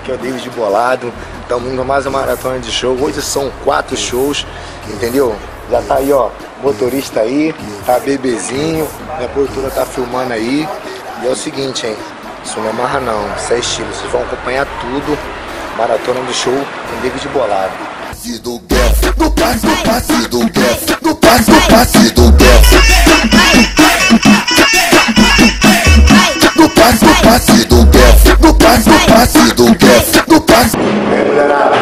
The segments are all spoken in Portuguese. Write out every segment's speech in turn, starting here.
Aqui é o David Bolado. Estamos indo mais uma maratona de show. Hoje são 4 shows, entendeu? Já tá aí, ó, motorista aí, tá bebezinho, minha produtora tá filmando aí. E é o seguinte, hein? Isso não é marra não, isso é estilo. Vocês vão acompanhar tudo. Maratona de show com David Bolado. No passe do Guess, no passe do Guess, no passe do Guess, no passe do Guess, no passe. É, mulherada,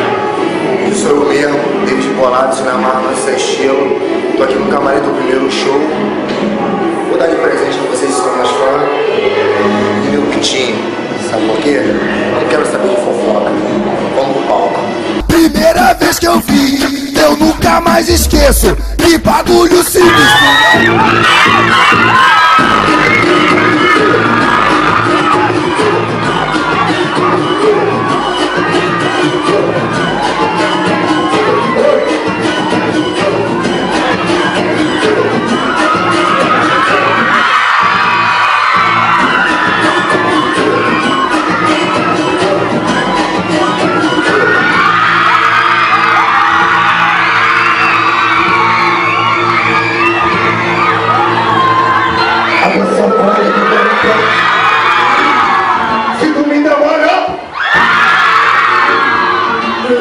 eu sou eu mesmo, David Bolado, isso não é marra, não, isso é estilo. Tô aqui no camarim do primeiro show. Vou dar de presente pra vocês que são mais fãs. E meu pitinho, sabe por quê? Eu não quero saber de fofoca. Vamos pro palco. Primeira vez que eu vi, eu nunca mais esqueço. Que bagulho sinistro. Se tu me demora, eu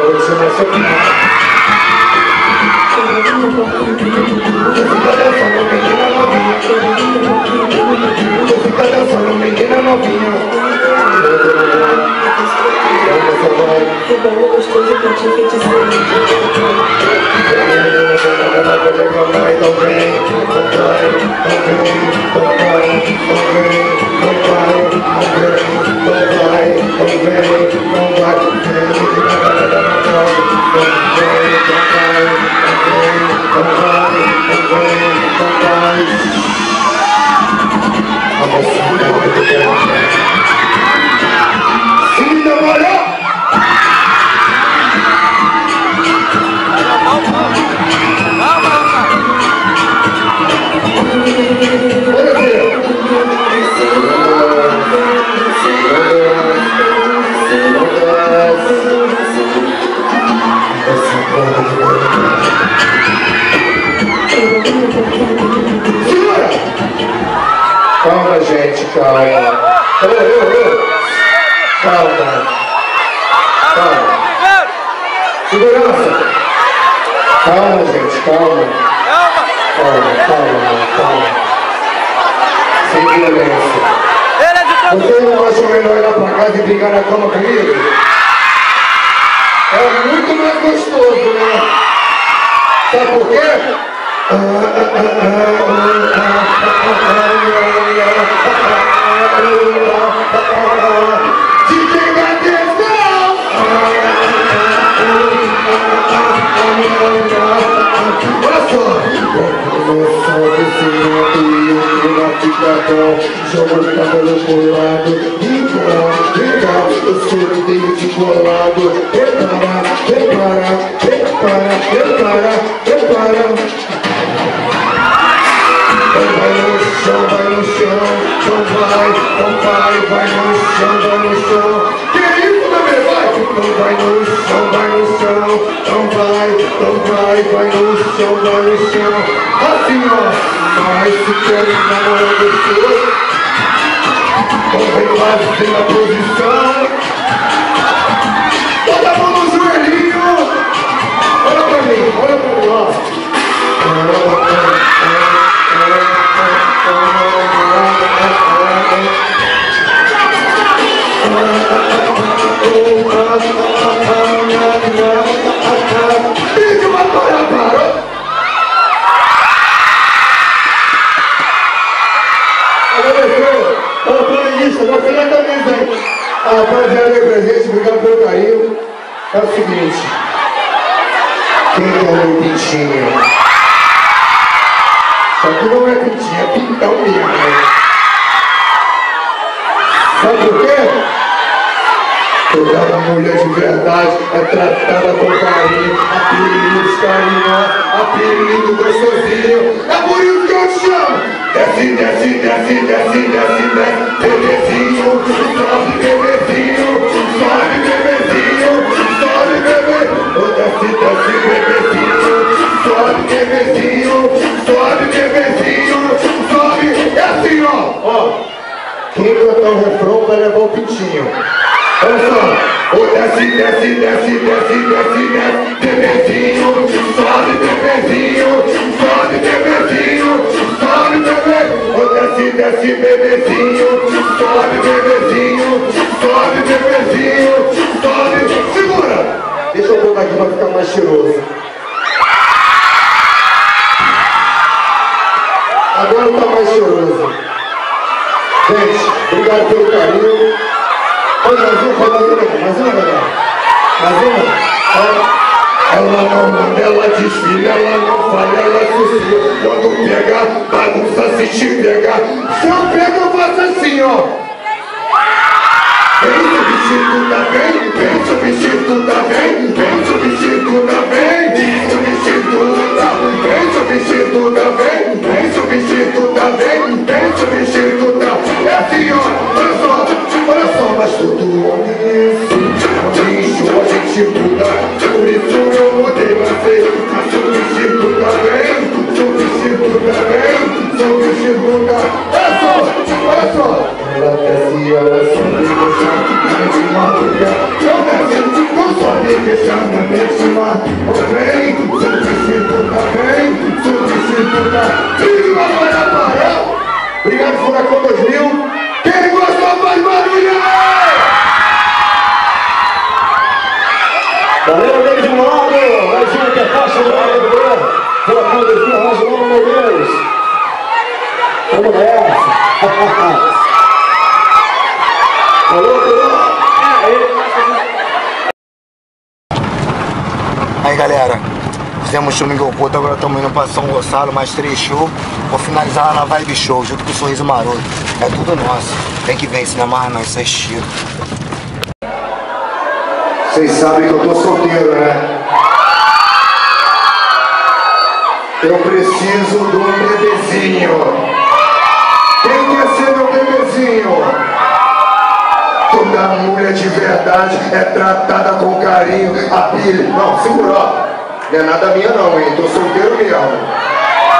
vou te chamar seu pai. Fica dançando, menina novinha. Fica dançando, menina novinha. Que bom, gostoso pra te enfeitiçar. Calma, gente, calma. Calma. Calma. Segurança. Calma, gente, calma. Calma. Sem violência. Você não acha melhor ir lá pra casa e brigar na cama comigo? É muito mais gostoso, né? Sabe por quê? Jogo de cabelo colado, vem cá, eu sou o David Bolado. Prepara. Vai no chão, vai no chão. Que isso, bebê, vai! Então vai no chão, vai no chão. Assim, ó. Mas se quer namorar você, então vem lá, vem na posição. Toda mão no joelhinho. Olha pra mim, ó. Rapaziada, presente, obrigado pelo carinho. É o seguinte, quem quer meu pintinho? Só que não é pintinho, é pintão mesmo. Sabe por quê? Eu tava mulher de verdade. verdade é tratada com carinho. Apelidos carinhosos, apelido gostosinho. É por isso que eu chamo. Desce, desce, desce, desce, desce, desce, bebezinho. Sobe, bebezinho. Sobe, bebezinho. Sobe, bebê. Oh, desce, desce, bebezinho. Sobe, bebezinho. Sobe, bebezinho. Sobe. É assim, ó. Quem cantar o refrão vai levar o pintinho. Olha só. Oh, desce, desce, desce, desce, desce, desce, bebezinho. Sobe, bebezinho. Sobe, bebezinho. Sobe, bebê. Oh, desce, desce, bebezinho. Sobe, bebezinho. Sobe, bebezinho. Sobe. Segura. Deixa eu botar aqui pra ficar mais cheiroso. Agora tá mais cheiroso. Gente, obrigado pelo carinho. Mais uma, mais uma, galera. Mais uma. Ela não manda, ela desfila, ela não falha, ela sucia. Quando pega, bagunça se te pegar. Se eu pego, eu faço assim, ó. Vem substituta, vem substituta, vem substituta, vem substituta, vem substituta, vem substituta, vem substituta. É assim, ó, olha só, mas todo homem é assim. Bicho, a gente muda, por isso eu mudei você. Substituta, vem substituta, vem substituta. Olha só, ela desce, ela sobe, de madrugada. Eu desço, não sobe, deixando a mesma. Vem, substituta, vem substituta. Filho, agora parou. Obrigado, Furacão 2000. Quem gostou, faz barulho! Valeu, Deus de Moado! Mais uma que é faixa do lado do goleiro. Furacão 2000, Rosilão, meu Deus! Vamos nessa! Alô, Aí, galera, fizemos show no Miguel Couto, agora estamos indo pra São Gonçalo, mais 3 shows. Vou finalizar lá na Vibe Show, junto com o Sorriso Maroto. É tudo nosso. Tem que ver, se não é mais não, isso é estilo. Vocês sabem que eu tô solteiro, né? Eu preciso de um bebezinho. Quem quer ser meu bebezinho? Toda mulher de verdade é tratada com carinho. A Billy, não, segura, ó. Não é nada minha não, hein? Tô solteiro mesmo.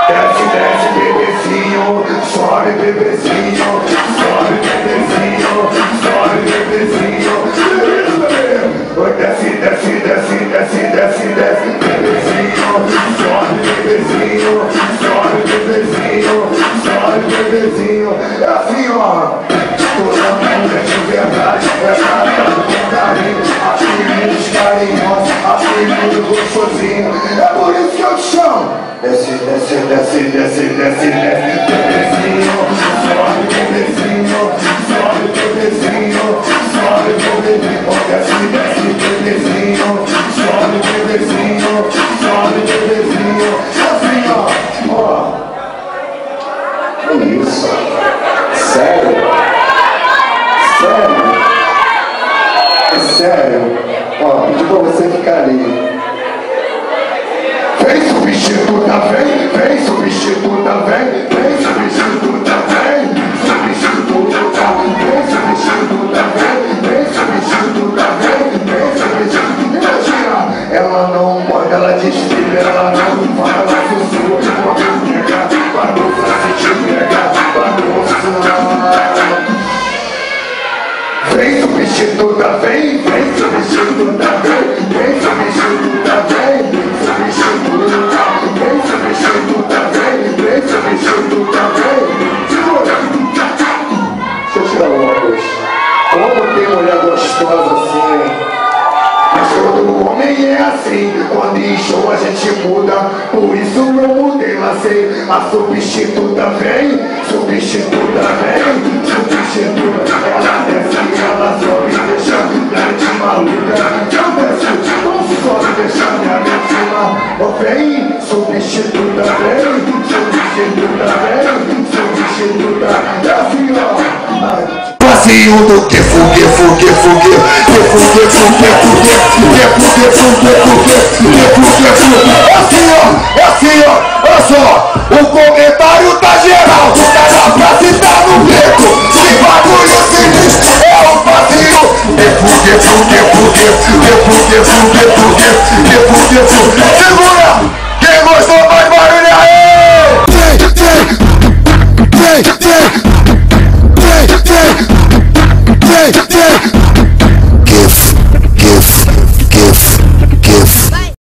Desce, desce, bebezinho. Sobe, bebezinho. Sobe, bebezinho. Sobe, bebezinho. Desce, desce, desce, desce, desce, desce, bebezinho. Sobe, bebezinho. Sobe, bebezinho. Sobe, bebezinho. É assim, ó. Toda mulher de verdade é tratada com carinho. Apelidos carinhosos, apelido gostosinho. É por isso que eu te chamo. Desce, desce, desce, desce, desce, desce, bebezinho. Sobe, bebezinho. Sobe, bebezinho. Sobe, bebezinho. Desce, desce, bebezinho. Sobe, bebezinho. Sobe, bebezinho. Assim, ó. Que isso? Sério? Sério? É sério? Ó, pedi pra você ficar ali. Vem substituta, vem substituta, vem substituta, vem substituta, vem substituta, vem substituta, vem substituta. Imagina, ela não manda, ela desfila, ela não fala, ela sussurra, quando pega, bagunça se te pega, bagunça. Vem substituta, vem substituta, vem substituta, vem substituta, vem substituta, vem substituta, vem. Segura. Deixa eu tirar uma coisa. Como tem mulher gostosa assim, mas todo homem é assim. Quando em show a gente muda, por isso eu mudei, lacei. A substituta vem, substituta vem, substituta. Ela desce, ela sobe, deixa grande maluca. Eu desço, não sobe, deixa minha vítima. Vem, substituta vem, substituta vem, substituta. É assim, ó. Passinho do que fugue, fugue, fugue, fugue, fugue, fugue, fugue. Assim, ó, olha só, o comentário tá geral, tá na praça e tá no beco. Se bagulho sinistro é um vazio. Segura